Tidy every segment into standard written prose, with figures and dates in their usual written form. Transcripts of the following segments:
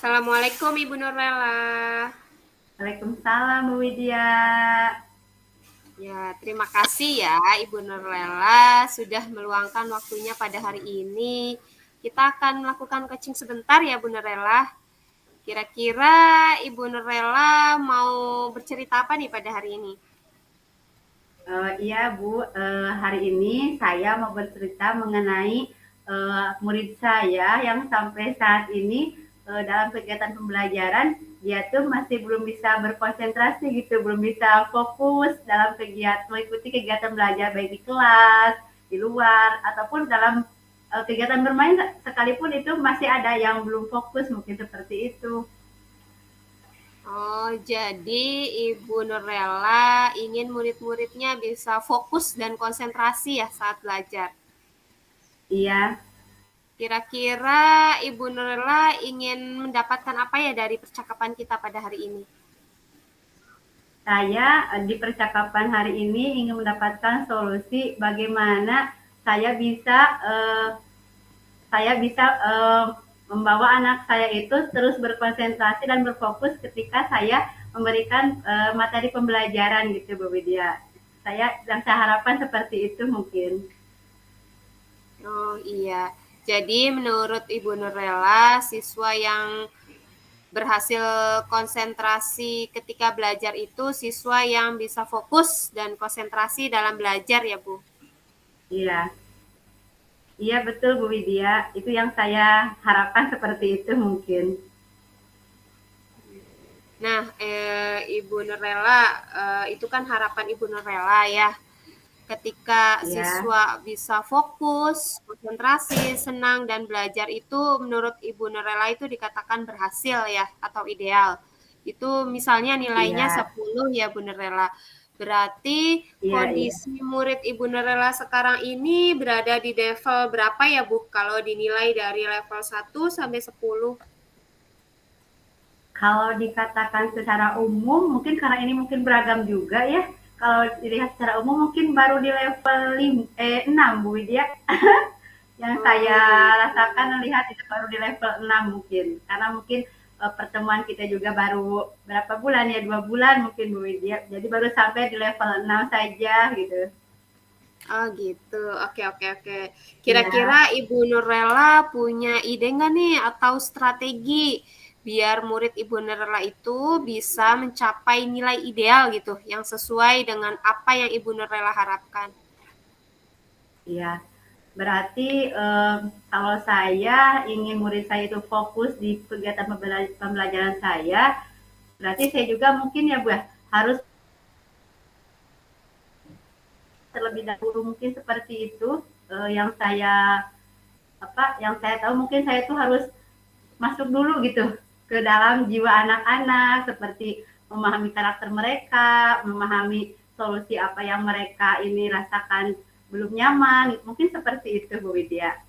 Assalamualaikum Ibu Nurlela. Waalaikumsalam Bu Widya. Ya, terima kasih ya Ibu Nurlela sudah meluangkan waktunya pada hari ini. Kita akan melakukan coaching sebentar ya Bu Nurlela. Kira-kira Ibu Nurlela mau bercerita apa nih pada hari ini? Iya Bu, hari ini saya mau bercerita mengenai murid saya yang sampai saat ini dalam kegiatan pembelajaran dia tuh masih belum bisa berkonsentrasi gitu, belum bisa fokus dalam kegiatan mengikuti kegiatan belajar baik di kelas, di luar ataupun dalam kegiatan bermain sekalipun itu masih ada yang belum fokus mungkin seperti itu. Oh, jadi Ibu Nurlela ingin murid-muridnya bisa fokus dan konsentrasi ya saat belajar. Iya, Kira-kira Ibu Nurlela ingin mendapatkan apa ya dari percakapan kita pada hari ini? saya di percakapan hari ini ingin mendapatkan solusi bagaimana saya bisa eh, saya bisa membawa anak saya itu terus berkonsentrasi dan berfokus ketika saya memberikan materi pembelajaran gitu Bu Widya. Saya harapkan seperti itu mungkin. Oh iya, jadi menurut Ibu Nurlela, siswa yang berhasil konsentrasi ketika belajar itu siswa yang bisa fokus dan konsentrasi dalam belajar ya Bu? Iya, iya betul Bu Widya. Itu yang saya harapkan seperti itu mungkin. Nah, Ibu Nurlela, itu kan harapan Ibu Nurlela ya. Ketika Ya, siswa bisa fokus, konsentrasi, senang, dan belajar itu menurut Ibu Nurlela itu dikatakan berhasil ya atau ideal. Itu misalnya nilainya iya, 10 ya Bu Nurlela. Berarti iya, iya. kondisi murid Ibu Nurlela sekarang ini berada di level berapa ya Bu? Kalau dinilai dari level 1 sampai 10? Kalau dikatakan secara umum, mungkin karena ini mungkin beragam juga ya. Kalau dilihat secara umum mungkin baru di level 6 Bu Widya. Yang saya Oh gitu. rasakan melihat itu baru di level 6 mungkin. Karena mungkin pertemuan kita juga baru berapa bulan ya, 2 bulan mungkin Bu Widya. Jadi baru sampai di level 6 saja gitu. Oh gitu, oke oke oke. Kira-kira Ya, Ibu Nurlela punya ide nggak nih atau strategi biar murid Ibu Nurlela itu bisa mencapai nilai ideal gitu, yang sesuai dengan apa yang Ibu Nurlela harapkan? iya. Berarti kalau saya ingin murid saya itu fokus di kegiatan pembelajaran saya, berarti saya juga mungkin ya Bu ya, harus terlebih dahulu mungkin seperti itu yang saya tahu mungkin saya itu harus masuk dulu gitu ke dalam jiwa anak-anak seperti memahami karakter mereka, memahami solusi apa yang mereka ini rasakan belum nyaman, mungkin seperti itu Bu Widya.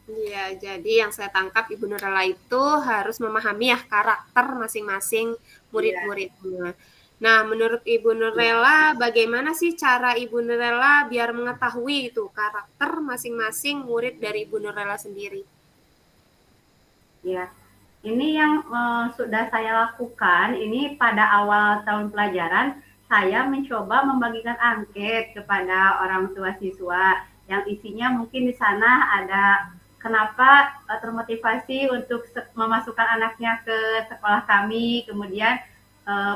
Iya, jadi yang saya tangkap Ibu Nurlela itu harus memahami ya karakter masing-masing Iya, murid-muridnya. Nah, menurut Ibu iya, Nurlela, bagaimana sih cara Ibu Nurlela biar mengetahui itu karakter masing-masing murid dari Ibu Nurlela sendiri? iya. Ini yang sudah saya lakukan, ini pada awal tahun pelajaran, saya mencoba membagikan angket kepada orang tua siswa yang isinya mungkin di sana ada kenapa termotivasi untuk memasukkan anaknya ke sekolah kami, kemudian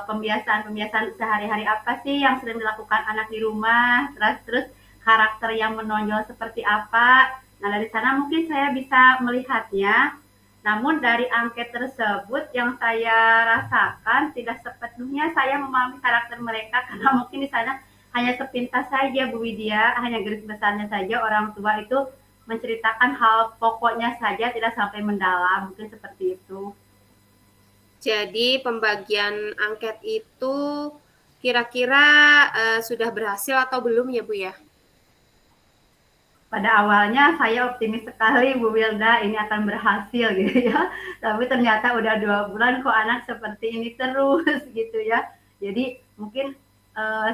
pembiasaan-pembiasaan sehari-hari apa sih yang sering dilakukan anak di rumah, terus karakter yang menonjol seperti apa. Nah dari sana mungkin saya bisa melihatnya. Namun dari angket tersebut yang saya rasakan tidak sepenuhnya saya memahami karakter mereka karena mungkin di sana hanya sepintas saja Bu Widya, hanya garis besarnya saja orang tua itu menceritakan hal pokoknya saja tidak sampai mendalam, mungkin seperti itu. Jadi pembagian angket itu kira-kira sudah berhasil atau belum ya Bu ya? Pada awalnya saya optimis sekali Bu Wilda ini akan berhasil gitu ya. Tapi ternyata udah 2 bulan kok anak seperti ini terus gitu ya. Jadi mungkin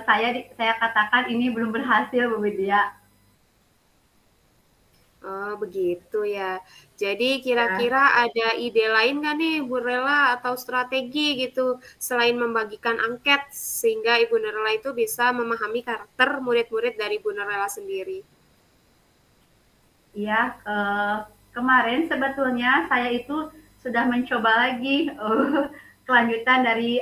saya katakan ini belum berhasil Bu Widya. Oh, begitu ya. Jadi Ya. kira-kira ada ide lain nggak nih Bu Nurlela atau strategi gitu selain membagikan angket sehingga Ibu Nurlela itu bisa memahami karakter murid-murid dari Bu Nurlela sendiri? Iya, kemarin sebetulnya saya itu sudah mencoba lagi kelanjutan dari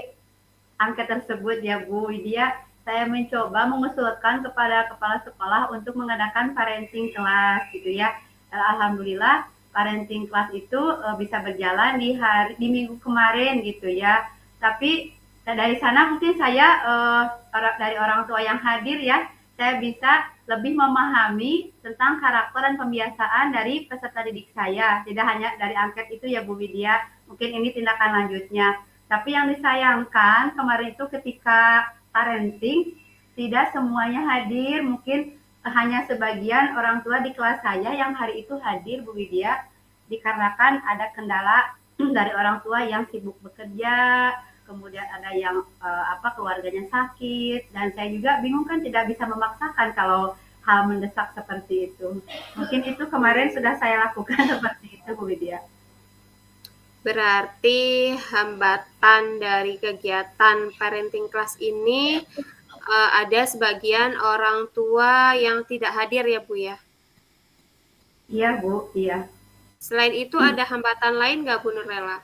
angket tersebut ya Bu Widya. Saya mencoba mengusulkan kepada kepala sekolah untuk mengadakan parenting kelas gitu ya. Alhamdulillah parenting kelas itu bisa berjalan di minggu kemarin gitu ya. Tapi dari sana mungkin saya dari orang tua yang hadir ya, saya bisa lebih memahami tentang karakter dan pembiasaan dari peserta didik saya. Tidak hanya dari angket itu ya Bu Widya, mungkin ini tindakan lanjutnya. Tapi yang disayangkan kemarin itu ketika parenting, tidak semuanya hadir, mungkin hanya sebagian orang tua di kelas saya yang hari itu hadir Bu Widya, dikarenakan ada kendala dari orang tua yang sibuk bekerja, kemudian ada yang keluarganya sakit, dan saya juga bingung kan tidak bisa memaksakan kalau hal mendesak seperti itu. Mungkin itu kemarin sudah saya lakukan seperti itu Bu Widya. Berarti hambatan dari kegiatan parenting class ini ada sebagian orang tua yang tidak hadir ya Bu ya. Iya Bu, iya. Selain itu ada hambatan lain nggak Bu Nurlela?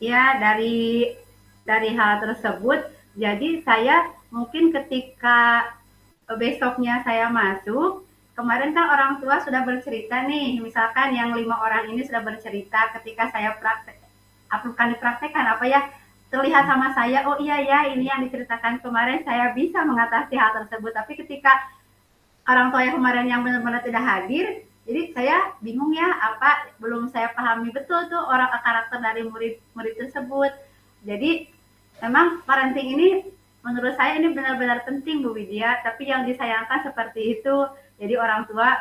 Ya, dari hal tersebut, jadi saya mungkin ketika besoknya saya masuk, kemarin kan orang tua sudah bercerita nih, misalkan yang 5 orang ini sudah bercerita ketika saya praktek, bukan dipraktekkan apa ya, terlihat sama saya, oh iya ya ini yang diceritakan kemarin saya bisa mengatasi hal tersebut. Tapi ketika orang tua yang kemarin yang benar-benar tidak hadir, jadi saya bingung ya apa belum saya pahami betul tuh orang karakter dari murid-murid tersebut. Jadi memang parenting ini menurut saya ini benar-benar penting Bu Widya, tapi yang disayangkan seperti itu. Jadi orang tua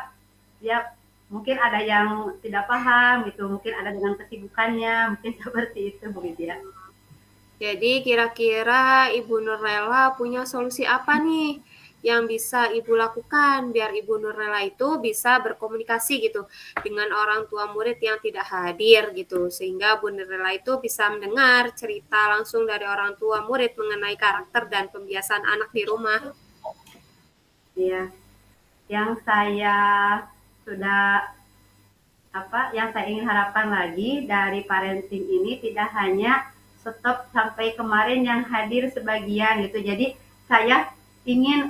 ya mungkin ada yang tidak paham gitu, mungkin ada dengan kesibukannya, mungkin seperti itu Bu Widya. Jadi kira-kira Ibu Nurlela punya solusi apa nih yang bisa Ibu lakukan biar Ibu Nurlela itu bisa berkomunikasi gitu dengan orang tua murid yang tidak hadir gitu sehingga Bu Nurlela itu bisa mendengar cerita langsung dari orang tua murid mengenai karakter dan pembiasaan anak di rumah. Iya, yang saya sudah yang saya ingin harapkan lagi dari parenting ini tidak hanya stop sampai kemarin yang hadir sebagian gitu. Jadi saya ingin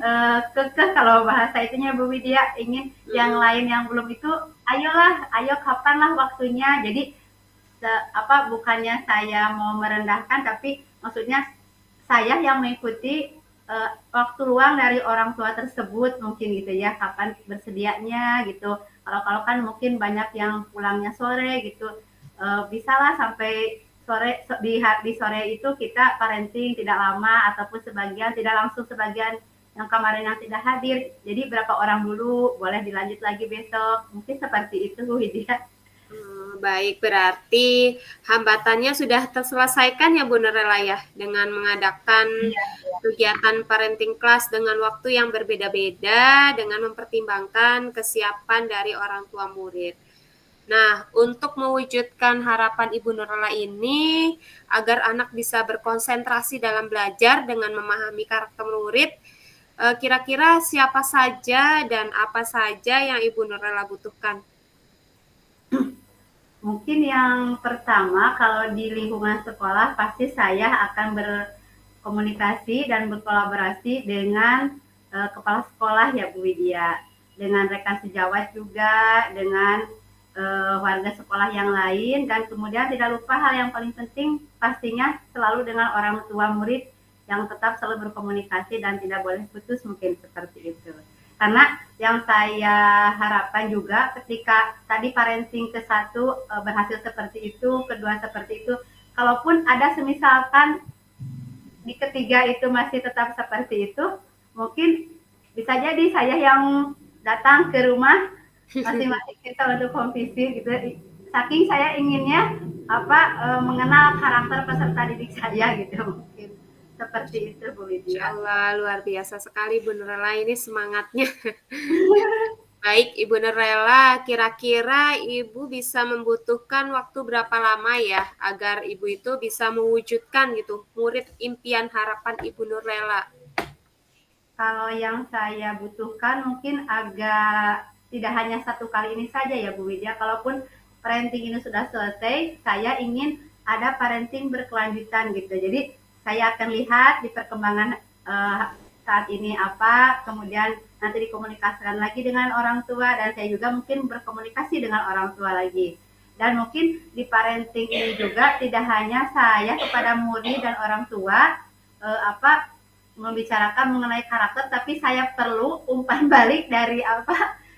kekeh kalau bahasa itunya Bu Widya, ingin yang lain yang belum itu, ayolah, ayo kapanlah waktunya. Jadi bukannya saya mau merendahkan, tapi maksudnya saya yang mengikuti waktu luang dari orang tua tersebut mungkin gitu ya, kapan bersedianya gitu. Kalau kan mungkin banyak yang pulangnya sore gitu, bisalah sampai sore di sore itu kita parenting tidak lama ataupun sebagian tidak langsung sebagian yang kemarin yang tidak hadir. Jadi berapa orang dulu boleh dilanjut lagi besok. Mungkin seperti itu Bu Widya. Baik, berarti hambatannya sudah terselesaikan ya Bu Nurlela ya dengan mengadakan Iya. kegiatan parenting class dengan waktu yang berbeda-beda dengan mempertimbangkan kesiapan dari orang tua murid. Nah, untuk mewujudkan harapan Ibu Nurlela ini agar anak bisa berkonsentrasi dalam belajar dengan memahami karakter murid, kira-kira siapa saja dan apa saja yang Ibu Nurlela butuhkan? Mungkin yang pertama kalau di lingkungan sekolah pasti saya akan berkomunikasi dan berkolaborasi dengan kepala sekolah ya Bu Widya, dengan rekan sejawat juga, dengan warga sekolah yang lain, dan kemudian tidak lupa hal yang paling penting pastinya selalu dengan orang tua murid yang tetap selalu berkomunikasi dan tidak boleh putus mungkin seperti itu. Karena yang saya harapkan juga ketika tadi parenting ke satu berhasil seperti itu, kedua seperti itu, kalaupun ada semisalkan di ketiga itu masih tetap seperti itu, mungkin bisa jadi saya yang datang ke rumah masing-masing kita untuk home visit gitu. Saking saya inginnya mengenal karakter peserta didik saya gitu mungkin. Seperti itu Bu Insya Lydia. Allah luar biasa sekali Bu Nurlela ini semangatnya. Baik, Ibu Nurlela, kira-kira Ibu bisa membutuhkan waktu berapa lama ya agar Ibu itu bisa mewujudkan gitu murid impian harapan Ibu Nurlela? Kalau yang saya butuhkan mungkin agak tidak hanya satu kali ini saja ya Bu Widya. Kalaupun parenting ini sudah selesai, saya ingin ada parenting berkelanjutan gitu. Jadi saya akan lihat di perkembangan saat ini apa, kemudian nanti dikomunikasikan lagi dengan orang tua dan saya juga mungkin berkomunikasi dengan orang tua lagi. Dan mungkin di parenting ini juga tidak hanya saya kepada murid dan orang tua membicarakan mengenai karakter, tapi saya perlu umpan balik dari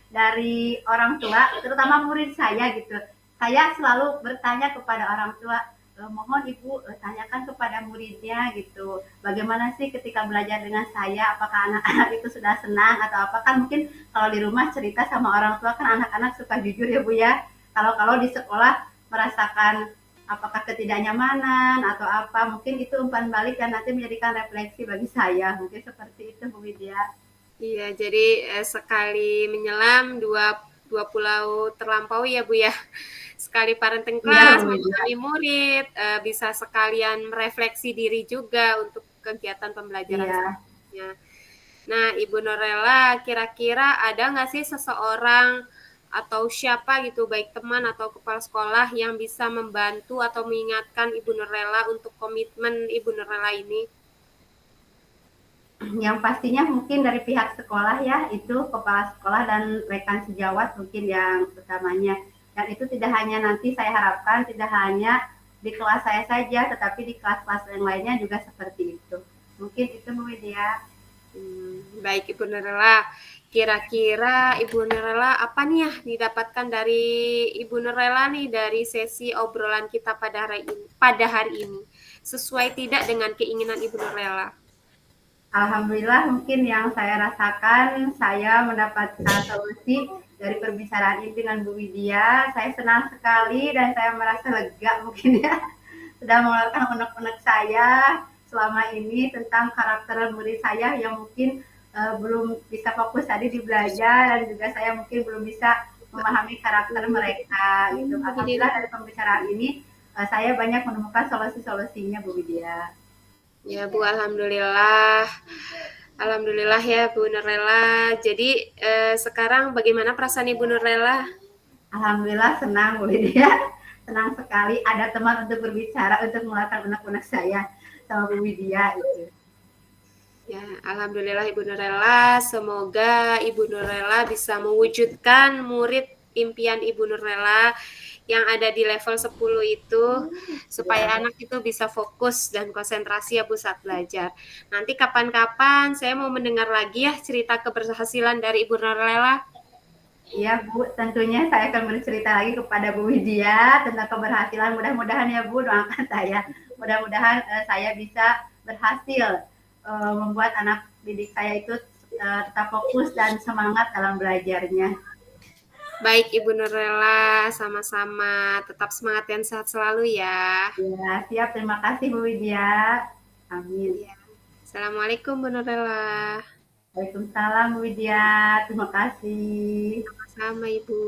dari orang tua, terutama murid saya gitu. Saya selalu bertanya kepada orang tua, mohon ibu tanyakan kepada muridnya gitu, bagaimana sih ketika belajar dengan saya, apakah anak-anak itu sudah senang atau apa. Kan mungkin kalau di rumah cerita sama orang tua kan anak-anak suka jujur ya Bu ya, kalau di sekolah merasakan apakah ketidaknyamanan atau apa, mungkin itu umpan balik dan nanti menjadikan refleksi bagi saya, mungkin seperti itu Bu Widya. Iya, jadi sekali menyelam dua dua pulau terlampaui ya Bu ya. Sekali parenting Iya class, Bu Widya. memahami murid, bisa sekalian merefleksi diri juga untuk kegiatan pembelajaran Iya. selanjutnya. Nah, Ibu Norela, kira-kira ada nggak sih seseorang atau siapa gitu, baik teman atau kepala sekolah yang bisa membantu atau mengingatkan Ibu Norela untuk komitmen Ibu Norela ini? Yang pastinya mungkin dari pihak sekolah ya, itu kepala sekolah dan rekan sejawat mungkin yang utamanya. Dan itu tidak hanya nanti saya harapkan tidak hanya di kelas saya saja, tetapi di kelas-kelas yang lainnya juga seperti itu. Mungkin itu Bu Widya. Baik Ibu Nurlela, kira-kira Ibu Nurlela apa nih ya didapatkan dari Ibu Nurlela nih dari sesi obrolan kita pada hari ini? Sesuai tidak dengan keinginan Ibu Nurlela? Alhamdulillah mungkin yang saya rasakan, saya mendapatkan solusi dari perbicaraan ini dengan Bu Widya. Saya senang sekali dan saya merasa lega mungkin ya, sudah mengeluarkan unek-unek saya selama ini tentang karakter murid saya yang mungkin belum bisa fokus tadi di belajar dan juga saya mungkin belum bisa memahami karakter mereka gitu. Alhamdulillah dari pembicaraan ini saya banyak menemukan solusi-solusinya Bu Widya. Ya Bu, alhamdulillah. Alhamdulillah ya Bu Nurlela. Jadi sekarang bagaimana perasaan Ibu Nurlela? Alhamdulillah senang Bu Widya. Senang sekali ada teman untuk berbicara, untuk mengeluarkan unek-unek saya sama Bu Widya itu. Ya, alhamdulillah Ibu Nurlela. Semoga Ibu Nurlela bisa mewujudkan murid impian Ibu Nurlela yang ada di level 10 itu supaya Ya, anak itu bisa fokus dan konsentrasi ya Bu saat belajar. Nanti kapan-kapan saya mau mendengar lagi ya cerita keberhasilan dari Ibu Nurlela. iya Bu, tentunya saya akan bercerita lagi kepada Bu Widya tentang keberhasilan. Mudah-mudahan ya Bu, doakan saya. Mudah-mudahan saya bisa berhasil membuat anak didik saya itu tetap fokus dan semangat dalam belajarnya. Baik Ibu Nurlela, sama-sama. Tetap semangat dan sehat selalu ya. Ya, siap. Terima kasih Bu Widya. Amin. Ya. Assalamualaikum Bu Nurlela. Waalaikumsalam Bu Widya. Terima kasih. Sama Ibu.